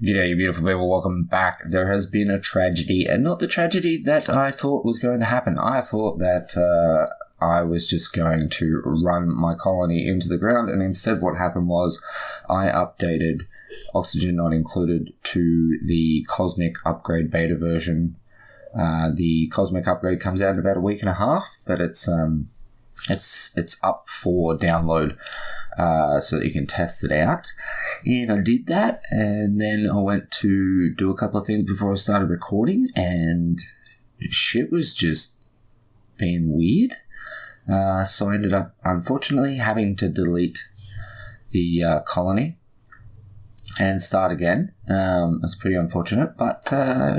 G'day, you beautiful people. Welcome back. There has been a tragedy, and not the tragedy that I thought was going to happen. I thought that I was just going to run my colony into the ground, and instead what happened was I updated Oxygen Not Included to the Cosmic Upgrade beta version. The Cosmic Upgrade comes out in about a week and a half, but it's up for download so that you can test it out. And I did that, and then I went to do a couple of things before I started recording, and shit was just being weird. So I ended up, unfortunately, having to delete the colony and start again. It's pretty unfortunate, but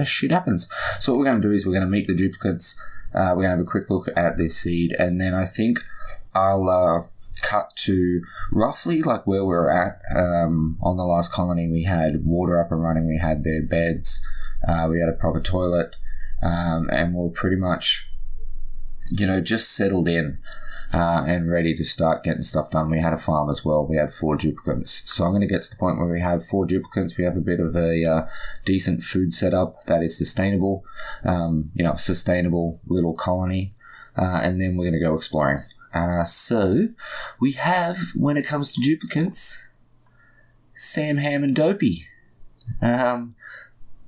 shit happens. So what we're going to do is we're going to meet the duplicates. We're going to have a quick look at this seed, and then I think I'll cut to roughly like where we're at. On the last colony, we had water up and running, we had their beds, we had a proper toilet, and we're pretty much, just settled in and ready to start getting stuff done. We had a farm as well. We had 4 duplicates. So I'm going to get to the point where we have 4 duplicates. We have a bit of a decent food setup that is sustainable, sustainable little colony, and then we're going to go exploring. So we have, when it comes to duplicates, Sam, Ham, and Dopey.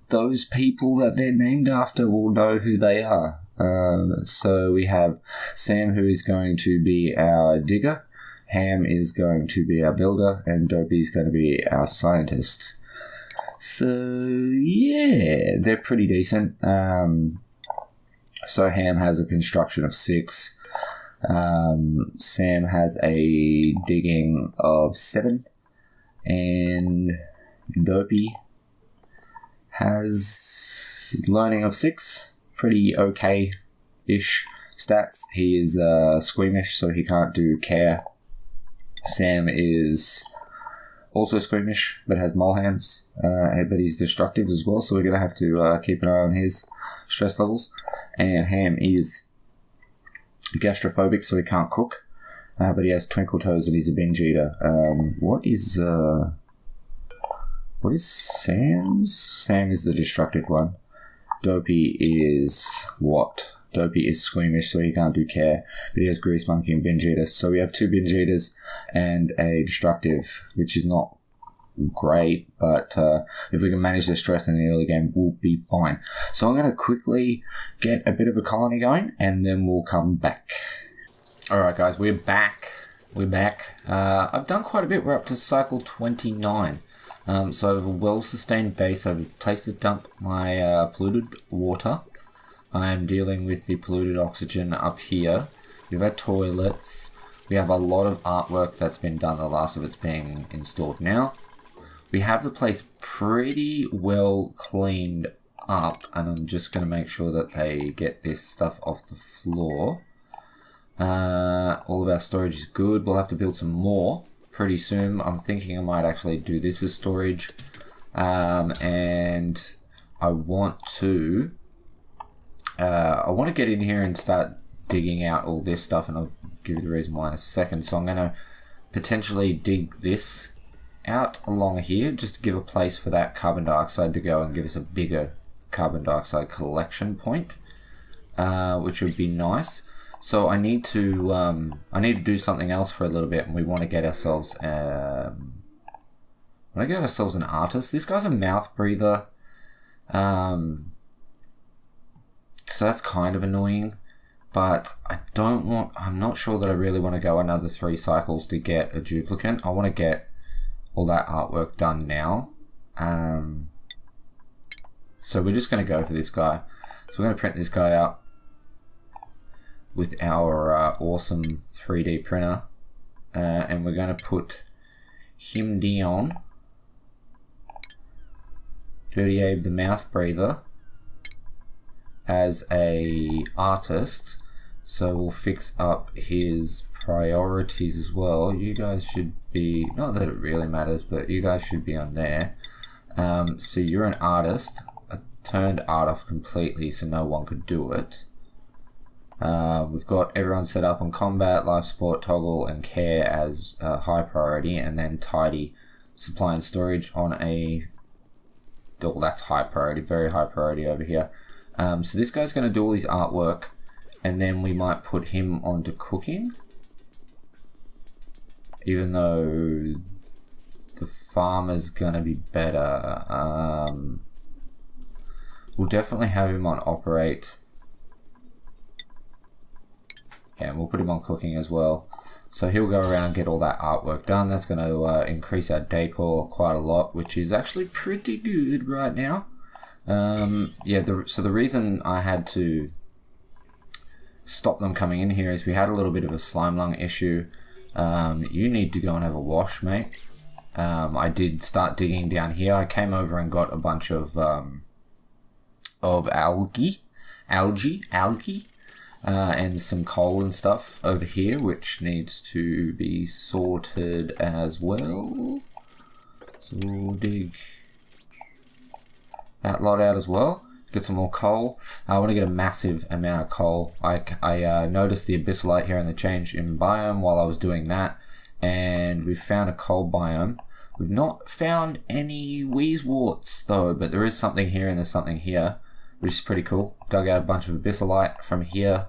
Those people that they're named after will know who they are. So we have Sam, who is going to be our digger, Ham is going to be our builder, and Dopey is going to be our scientist. So yeah, they're pretty decent. So Ham has a construction of 6. Sam has a digging of 7, and Dopey has learning of 6. Pretty okay-ish stats. He is squeamish, so he can't do care. Sam is also squeamish, but has mole hands, but he's destructive as well, so we're going to have to keep an eye on his stress levels. And Ham is gastrophobic, so he can't cook, but he has twinkle toes and he's a binge eater. What is Sam's? Sam is the destructive one. Dopey is what? Dopey is squeamish, so he can't do care, but he has grease monkey and binge eater. So we have 2 binge eaters and a destructive, which is not great, but if we can manage the stress in the early game, we'll be fine. So I'm going to quickly get a bit of a colony going, and then we'll come back. Alright guys, we're back. I've done quite a bit. We're up to cycle 29. So I have a well-sustained base. I've a place to dump my polluted water. I am dealing with the polluted oxygen up here. We've had toilets. We have a lot of artwork that's been done, the last of it's being installed now. We have the place pretty well cleaned up, and I'm just going to make sure that they get this stuff off the floor. All of our storage is good. We'll have to build some more pretty soon. I'm thinking I might actually do this as storage, and I want to get in here and start digging out all this stuff, and I'll give you the reason why in a second. So I'm going to potentially dig this out along here just to give a place for that carbon dioxide to go and give us a bigger carbon dioxide collection point, which would be nice. So I need to do something else for a little bit, and we want to get ourselves an artist. This guy's a mouth breather, so that's kind of annoying. But I'm not sure that I really want to go another 3 cycles to get a duplicate. I want to get all that artwork done now. So we're just going to go for this guy. So we're going to print this guy out with our awesome 3D printer, and we're going to put him down, Dirty Abe the mouth breather, as a artist. So we'll fix up his priorities as well. You guys should be, not that it really matters, but you guys should be on there. So you're an artist. I turned art off completely so no one could do it. We've got everyone set up on combat, life support, toggle, and care as high priority, and then tidy, supply and storage on a oh, that's high priority, very high priority over here. So this guy's going to do all his artwork, and then we might put him onto cooking. Even though the farmer's going to be better. We'll definitely have him on operate. Yeah, and we'll put him on cooking as well. So he'll go around and get all that artwork done. That's going to increase our decor quite a lot, which is actually pretty good right now. Yeah, so the reason I had to stop them coming in here is we had a little bit of a slime lung issue. You need to go and have a wash, mate. I did start digging down here. I came over and got a bunch of algae, and some coal and stuff over here, which needs to be sorted as well. So we'll dig that lot out as well. Get some more coal. I want to get a massive amount of coal. I noticed the abyssalite here in the change in biome while I was doing that, and we found a coal biome. We've not found any wheezeworts though, but there is something here and there's something here, which is pretty cool. Dug out a bunch of abyssalite from here,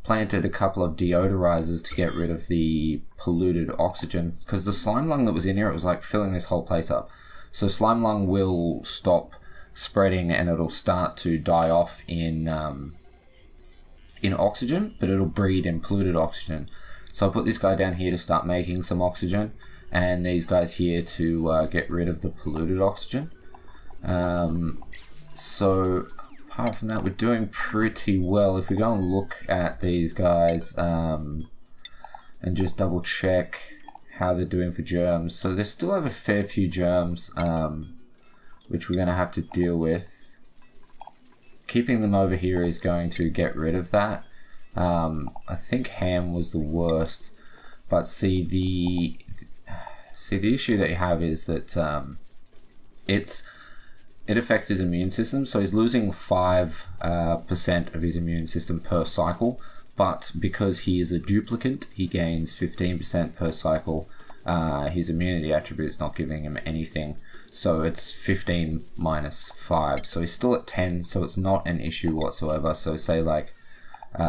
planted a couple of deodorizers to get rid of the polluted oxygen, because the slime lung that was in here, it was like filling this whole place up. So slime lung will stop spreading and it'll start to die off in oxygen, but it'll breed in polluted oxygen. So I put this guy down here to start making some oxygen, and these guys here to get rid of the polluted oxygen. So apart from that, we're doing pretty well. If we go and look at these guys and just double check how they're doing for germs, so they still have a fair few germs, which we're going to have to deal with. Keeping them over here is going to get rid of that. I think ham was the worst, but see the issue that you have is that it affects his immune system, so he's losing 5% of his immune system per cycle, but because he is a duplicate, he gains 15% per cycle. His immunity attribute is not giving him anything, so it's 15 minus 5, so he's still at 10, so it's not an issue whatsoever. So say like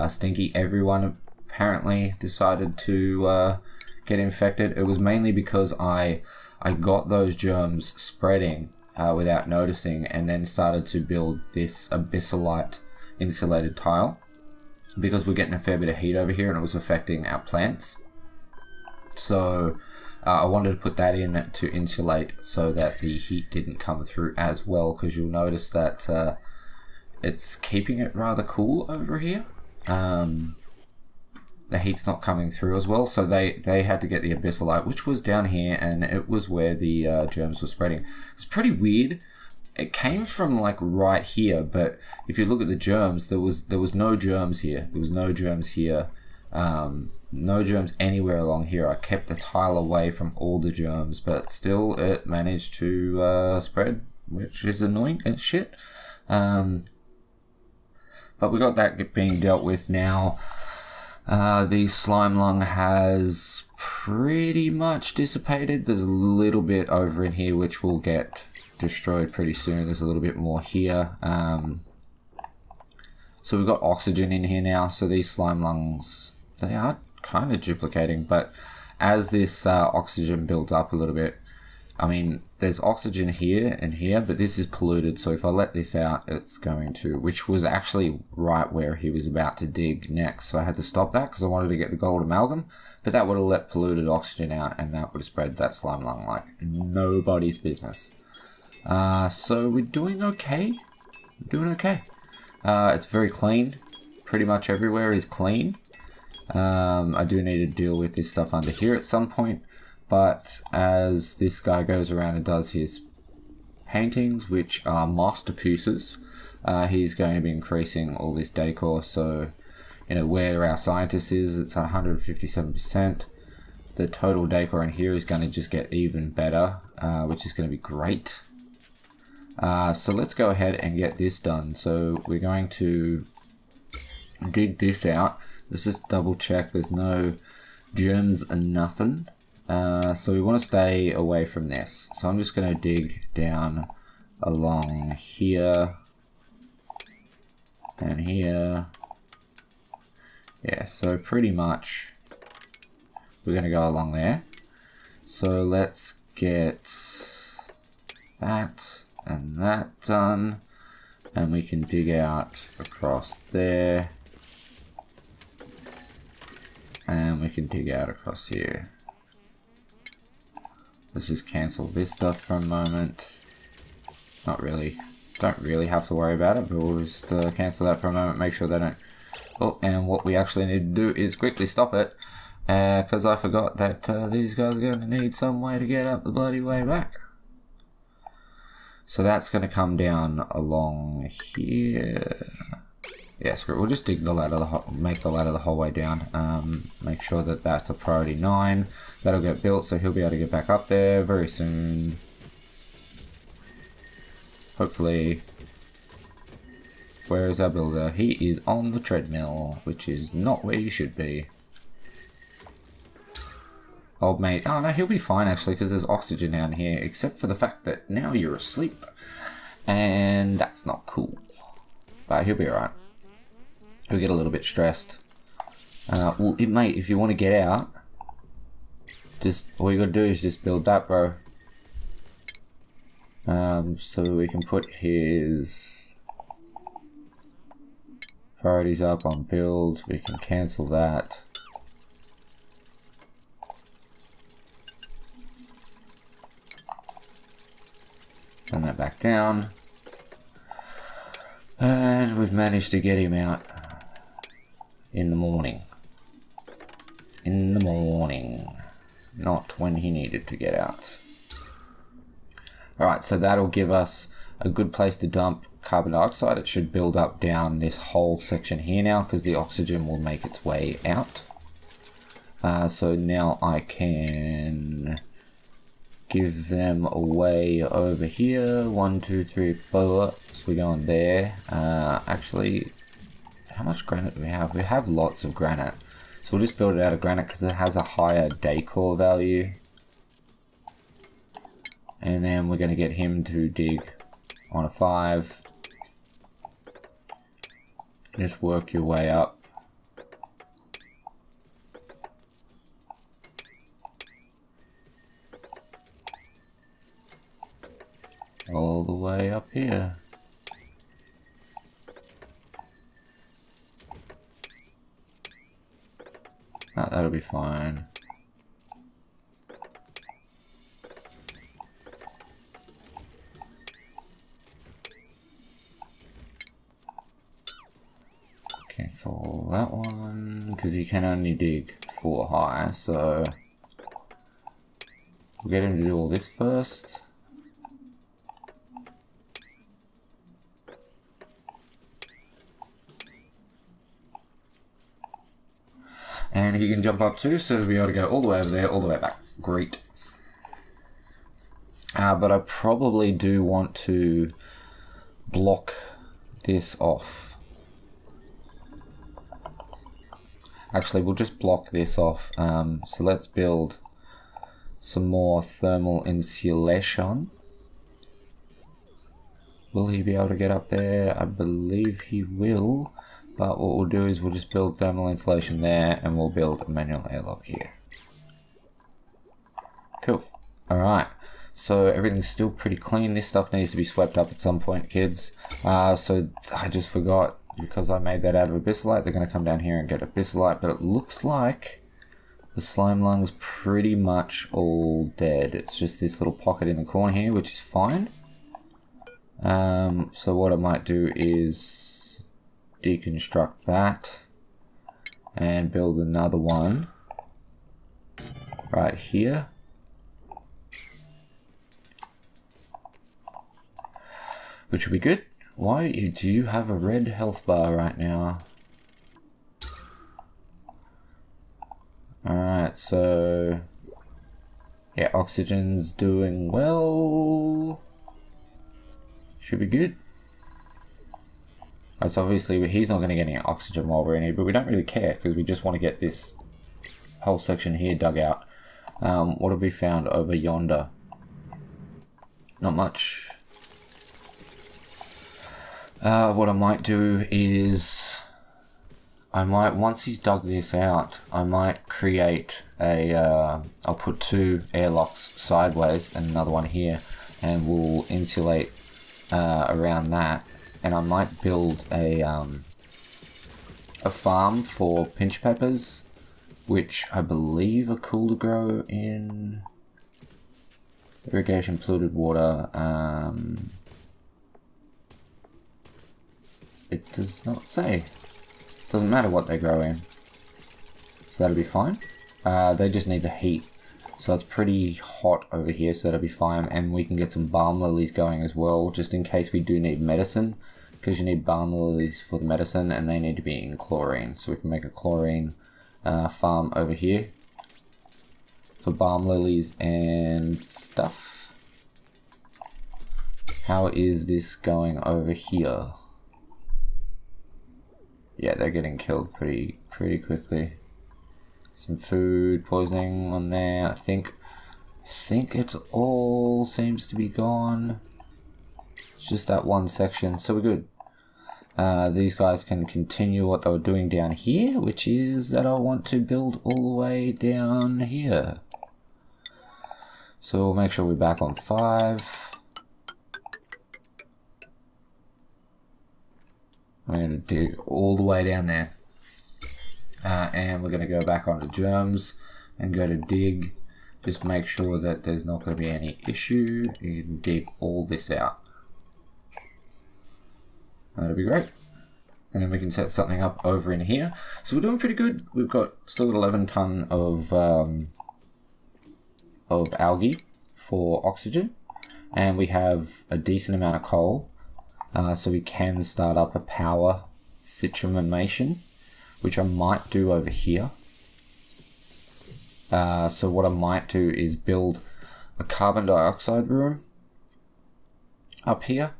Stinky, everyone apparently decided to get infected. It was mainly because I got those germs spreading without noticing, and then started to build this abyssalite insulated tile, because we're getting a fair bit of heat over here and it was affecting our plants. So I wanted to put that in to insulate so that the heat didn't come through as well, because you'll notice that it's keeping it rather cool over here. The heat's not coming through as well, so they had to get the abyssalite, which was down here, and it was where the germs were spreading. It's pretty weird. It came from like right here, but if you look at the germs, there was no germs here. There was no germs here. No germs anywhere along here. I kept the tile away from all the germs, but still it managed to spread, which is annoying as shit. But we got that being dealt with now. The slime lung has pretty much dissipated. There's a little bit over in here which will get destroyed pretty soon. There's a little bit more here. So we've got oxygen in here now, so these slime lungs, they are kind of duplicating, but as this oxygen builds up a little bit, I mean, there's oxygen here and here, but this is polluted, so if I let this out, it's going to, which was actually right where he was about to dig next, so I had to stop that because I wanted to get the gold amalgam, but that would have let polluted oxygen out, and that would have spread that slime lung like nobody's business. So we're doing okay. It's very clean. Pretty much everywhere is clean. I do need to deal with this stuff under here at some point, but as this guy goes around and does his paintings, which are masterpieces, he's going to be increasing all this decor. So, you know, where our scientist is, it's 157%. The total decor in here is going to just get even better, which is going to be great. So let's go ahead and get this done. So we're going to dig this out. Let's just double check there's no germs and nothing. So we want to stay away from this. So I'm just going to dig down along here and here. Yeah, so pretty much we're going to go along there. So let's get that and that done, and we can dig out across there, and we can dig out across here. Let's just cancel this stuff for a moment. Not really, don't really have to worry about it, but we'll just cancel that for a moment, make sure they don't. Oh, and what we actually need to do is quickly stop it, because I forgot that these guys are going to need some way to get up the bloody way back. So that's going to come down along here. Yeah, screw it. We'll just dig the ladder, make the ladder the whole way down. Make sure that that's a priority 9. That'll get built, so he'll be able to get back up there very soon. Hopefully. Where is our builder? He is on the treadmill, which is not where you should be. Old mate. Oh no, he'll be fine actually, because there's oxygen down here, except for the fact that now you're asleep. And that's not cool. But he'll be alright. He'll get a little bit stressed. Well, mate, if you want to get out, just all you gotta do is just build that, bro. So we can put his priorities up on build. We can cancel that. Turn that back down. And we've managed to get him out in the morning. In the morning. Not when he needed to get out. Alright, so that'll give us a good place to dump carbon dioxide. It should build up down this whole section here now, because the oxygen will make its way out. So now I can give them away over here. 1, 2, 3, 4. So we go on there. Actually, how much granite do we have? We have lots of granite. So we'll just build it out of granite because it has a higher decor value. And then we're going to get him to dig on a 5. Just work your way up. All the way up here. Oh, that'll be fine. Cancel that one, because you can only dig 4 high, so we'll get him to do all this first. And he can jump up too, so we'll be able to go all the way over there, all the way back. Great. But I probably do want to block this off. Actually, we'll just block this off. So let's build some more thermal insulation. Will he be able to get up there? I believe he will. But what we'll do is we'll just build thermal insulation there, and we'll build a manual airlock here. Cool. Alright. So everything's still pretty clean. This stuff needs to be swept up at some point, kids. So I just forgot. Because I made that out of abyssalite, they're going to come down here and get abyssalite, but it looks like the slime lung's pretty much all dead. It's just this little pocket in the corner here, which is fine. So what I might do is deconstruct that and build another one right here. Which would be good. Why do you have a red health bar right now? Alright, so yeah, oxygen's doing well. Should be good. That's obviously, he's not going to get any oxygen while we're in here, but we don't really care because we just want to get this whole section here dug out. What have we found over yonder? Not much. What I might do is, once he's dug this out, I might create I'll put 2 airlocks sideways and another one here, and we'll insulate around that. And I might build a farm for pinch peppers, which I believe are cool to grow in irrigation polluted water. It does not say. Doesn't matter what they grow in. So that'll be fine. They just need the heat. So it's pretty hot over here, so that'll be fine. And we can get some balm lilies going as well, just in case we do need medicine. Because you need balm lilies for the medicine, and they need to be in chlorine. So we can make a chlorine farm over here for balm lilies and stuff. How is this going over here? Yeah, they're getting killed pretty quickly. Some food poisoning on there. I think it's all seems to be gone. It's just that one section, so we're good. These guys can continue what they were doing down here, which is that I want to build all the way down here. So we'll make sure we're back on 5. I'm going to dig all the way down there. And we're going to go back onto germs and go to dig. Just make sure that there's not going to be any issue. You can dig all this out. That'll be great. And then we can set something up over in here. So we're doing pretty good. We've still got 11 ton of algae for oxygen. And we have a decent amount of coal. So we can start up a power citramation, which I might do over here. So what I might do is build a carbon dioxide room up here.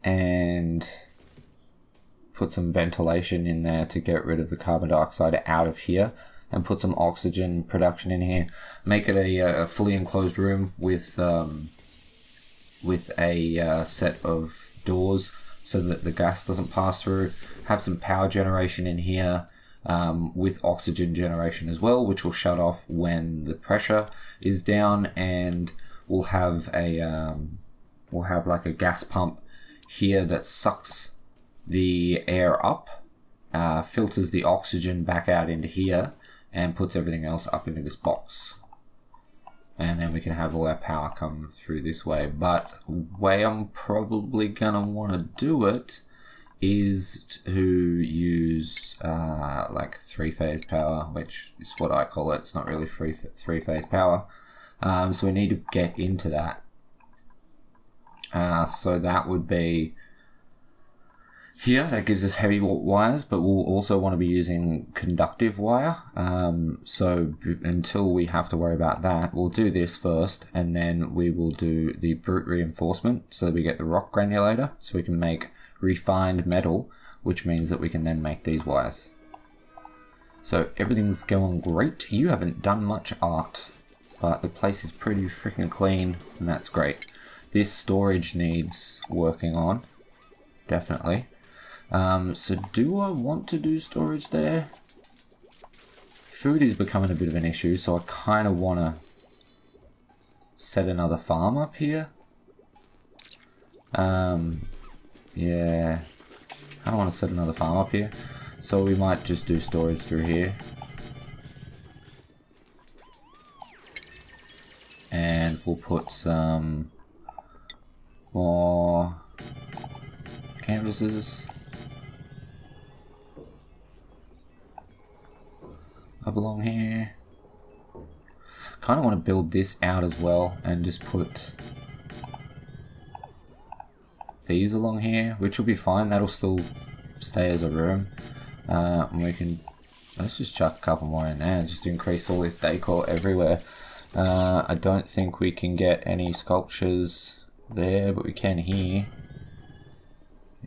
And put some ventilation in there to get rid of the carbon dioxide out of here, and put some oxygen production in here. Make it a fully enclosed room with a set of doors so that the gas doesn't pass through. Have some power generation in here with oxygen generation as well, which will shut off when the pressure is down, and we'll have like a gas pump here that sucks the air up, filters the oxygen back out into here, and puts everything else up into this box. And then we can have all our power come through this way. But the way I'm probably gonna want to do it is to use like 3-phase power, which is what I call it. It's not really three-phase power. So we need to get into that. So that would be here. That gives us heavy wires, but we'll also want to be using conductive wire. So until we have to worry about that, we'll do this first, and then we will do the brute reinforcement so that we get the rock granulator, so we can make refined metal, which means that we can then make these wires. So everything's going great. You haven't done much art, but the place is pretty freaking clean, and that's great. This storage needs working on, definitely. So do I want to do storage there? Food is becoming a bit of an issue, so I kind of want to set another farm up here. Yeah, I don't want to set another farm up here, so we might just do storage through here. And we'll put some more canvases up along here. Kind of want to build this out as well and just put these along here, which will be fine. That'll still stay as a room. And we can, let's just chuck a couple more in there and just increase all this decor everywhere. I don't think we can get any sculptures there, but we can here.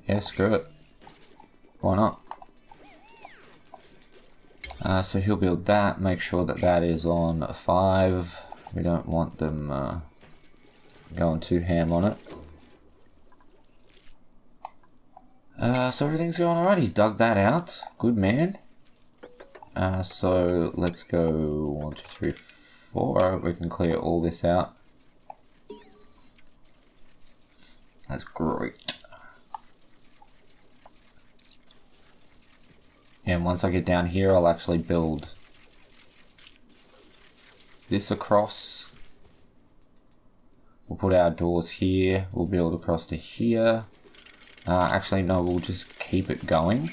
Yeah, screw it. Why not? So he'll build that, make sure that that is on 5. We don't want them going too ham on it. So everything's going alright. He's dug that out. Good man. So let's go 1, 2, 3, 4. Alright, we can clear all this out. That's great. And once I get down here, I'll actually build this across. We'll put our doors here. We'll build across to here. Actually, no, we'll just keep it going.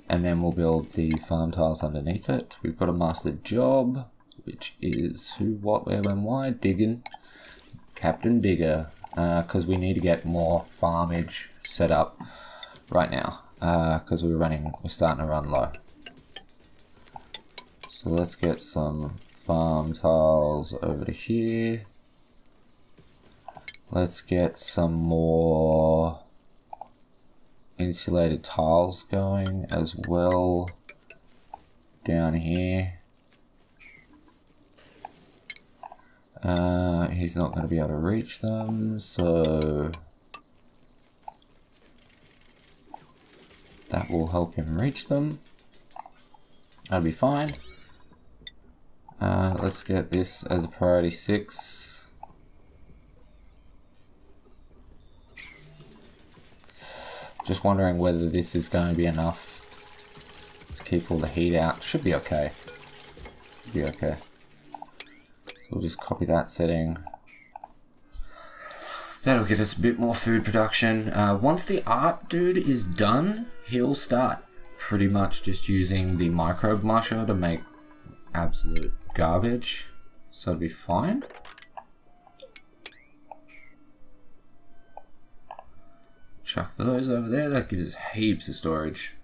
And then we'll build the farm tiles underneath it. We've got a master job, which is who, what, where, when, why? Digging. Captain Digger. Because we need to get more farmage set up right now. Because we're starting to run low. So let's get some farm tiles over to here. Let's get some more insulated tiles going as well down here. He's not going to be able to reach them, so that will help him reach them. That'll be fine. Let's get this as a priority 6. Just wondering whether this is going to be enough to keep all the heat out. Should be okay. Should be okay. We'll just copy that setting. That'll get us a bit more food production. Once the art dude is done, he'll start pretty much just using the microbe musher to make absolute garbage. So it'll be fine. Chuck those over there. That gives us heaps of storage.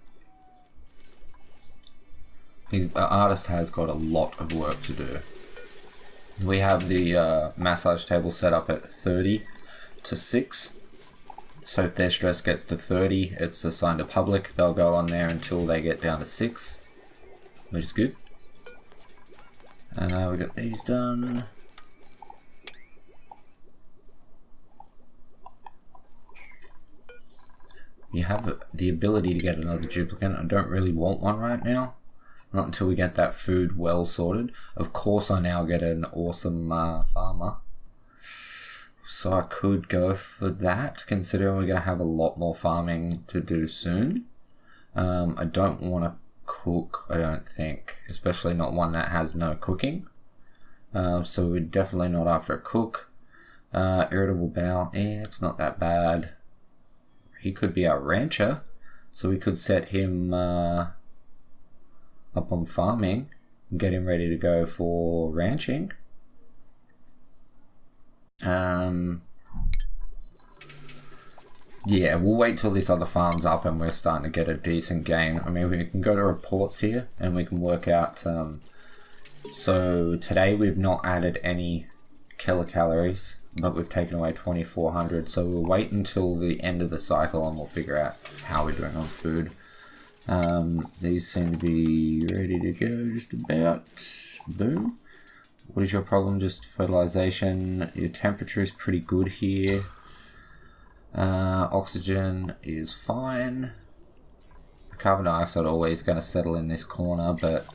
The artist has got a lot of work to do. We have the massage table set up at 30 to 6. So if their stress gets to 30, it's assigned to public. They'll go on there until they get down to 6, which is good. We got these done. You have the ability to get another duplicate. I don't really want one right now. Not until we get that food well sorted. Of course I now get an awesome farmer. So I could go for that, considering we're going to have a lot more farming to do soon. I don't want to cook, I don't think. Especially not one that has no cooking. So we're definitely not after a cook. Irritable bowel, it's not that bad. He could be our rancher. So we could set him up on farming and get him ready to go for ranching. Yeah, we'll wait till this other farm's up and we're starting to get a decent gain. I mean, we can go to reports here and we can work out. So today we've not added any kilocalories, but we've taken away 2,400. So we'll wait until the end of the cycle and we'll figure out how we're doing on food. These seem to be ready to go just about. Boom. What is your problem? Just fertilization. Your temperature is pretty good here. Oxygen is fine. The carbon dioxide always going to settle in this corner, but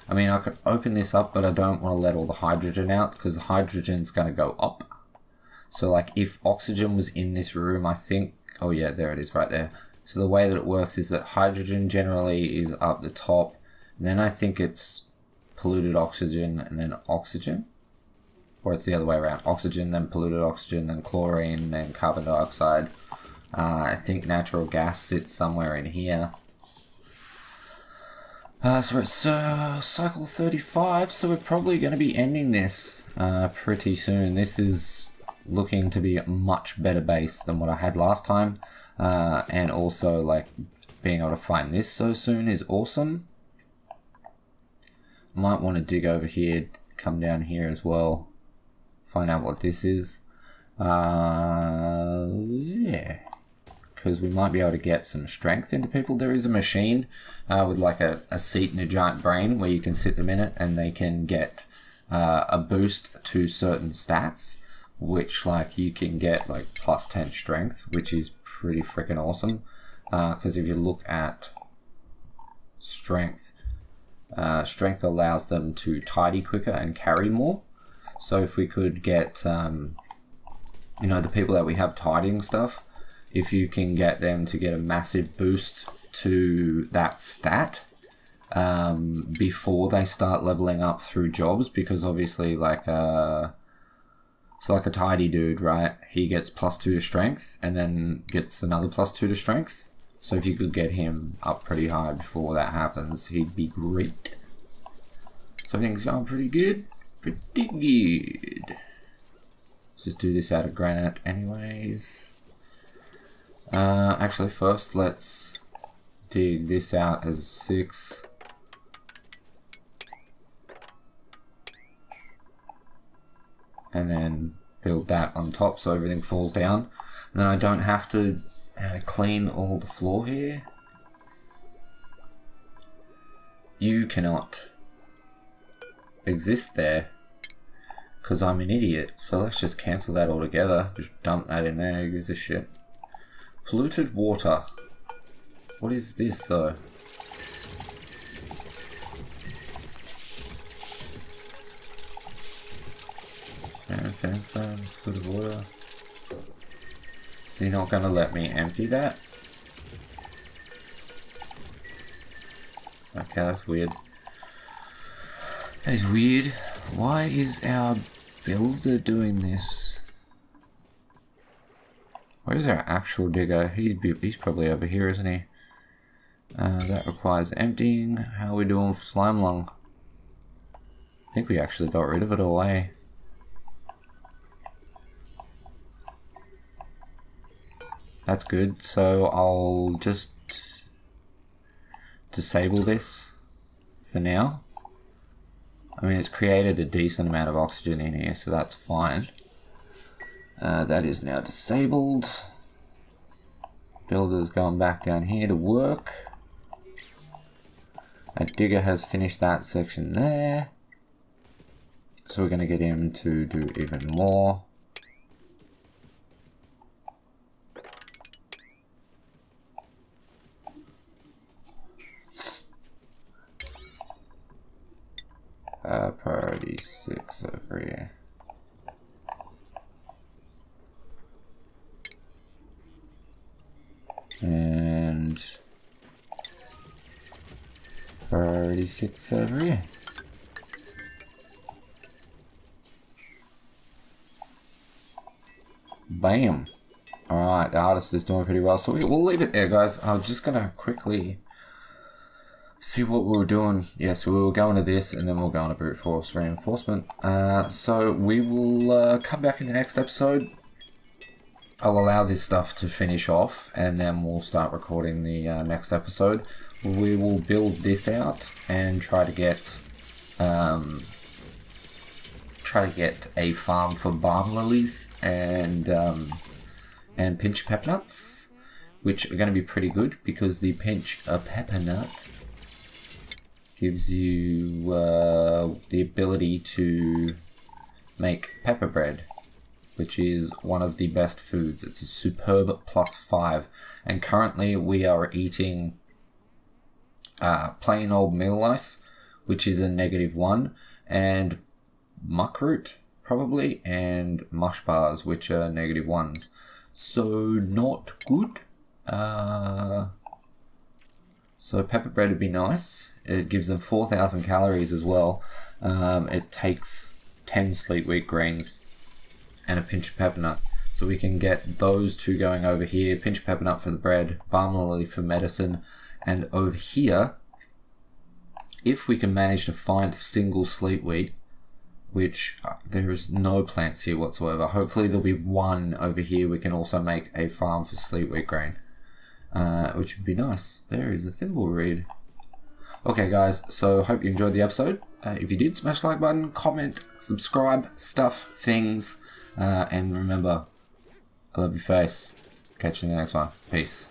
I mean I could open this up, but I don't want to let all the hydrogen out because the hydrogen's going to go up. So like if oxygen was in this room, I think, oh yeah, there it is right there. So the way that it works is that hydrogen generally is up the top, and then I think it's polluted oxygen and then oxygen, or it's the other way around, oxygen then polluted oxygen then chlorine then carbon dioxide. I think natural gas sits somewhere in here. So it's cycle 35, so we're probably going to be ending this pretty soon. This is looking to be a much better base than what I had last time, and also like being able to find this so soon is awesome. Might want to dig over here, come down here as well, find out what this is. Yeah, because we might be able to get some strength into people. There is a machine with like a seat and a giant brain where you can sit them in it and they can get a boost to certain stats which like you can get like plus 10 strength, which is pretty freaking awesome. Because if you look at strength, strength allows them to tidy quicker and carry more. So if we could get, you know, the people that we have tidying stuff, if you can get them to get a massive boost to that stat before they start leveling up through jobs, because obviously like so like a tidy dude, right, he gets +2 to strength and then gets another +2 to strength. So if you could get him up pretty high before that happens, he'd be great. So everything's going pretty good. Pretty good. Let's just do this out of granite anyways. Actually first let's dig this out as 6. And then build that on top so everything falls down. And then I don't have to clean all the floor here. You cannot exist there because I'm an idiot. So let's just cancel that altogether. Just dump that in there. Who gives a shit? Polluted water. What is this though? Sandstone, polluted water. So you're not gonna let me empty that? Okay, that's weird. That is weird. Why is our builder doing this? Where's our actual digger? He's probably over here, isn't he? That requires emptying. How are we doing for slime lung? I think we actually got rid of it away. That's good. So I'll just disable this for now. I mean, it's created a decent amount of oxygen in here, so that's fine. That is now disabled. Builder's going back down here to work. Our digger has finished that section there. So we're going to get him to do even more. Priority 6 over here. And priority 6 over here. Bam. Alright, the artist is doing pretty well. So we'll leave it there, guys. I'm just going to quickly see what we were doing. Yeah, so we were going to this and then we'll go on a brute force reinforcement. So we will come back in the next episode. I'll allow this stuff to finish off and then we'll start recording the next episode. We will build this out and try to get a farm for balm lilies and pinch pepper nuts, which are going to be pretty good because the pinch a pepper nut gives you the ability to make pepper bread, which is one of the best foods. It's a superb +5, and currently we are eating plain old meal lice, which is a -1, and muckroot probably, and mush bars, which are -1s. So not good. So pepper bread would be nice. It gives them 4,000 calories as well. It takes 10 sleep wheat grains and a pinch of pepper nut. So we can get those two going over here. Pinch of pepper nut for the bread, balm lily for medicine. And over here, if we can manage to find a single sleep wheat, which there is no plants here whatsoever. Hopefully there'll be one over here. We can also make a farm for sleep wheat grain. Which would be nice. There is a thimble reed. Okay guys, so hope you enjoyed the episode. If you did, smash the like button, comment, subscribe, stuff, things, and remember, I love your face. Catch you in the next one. Peace.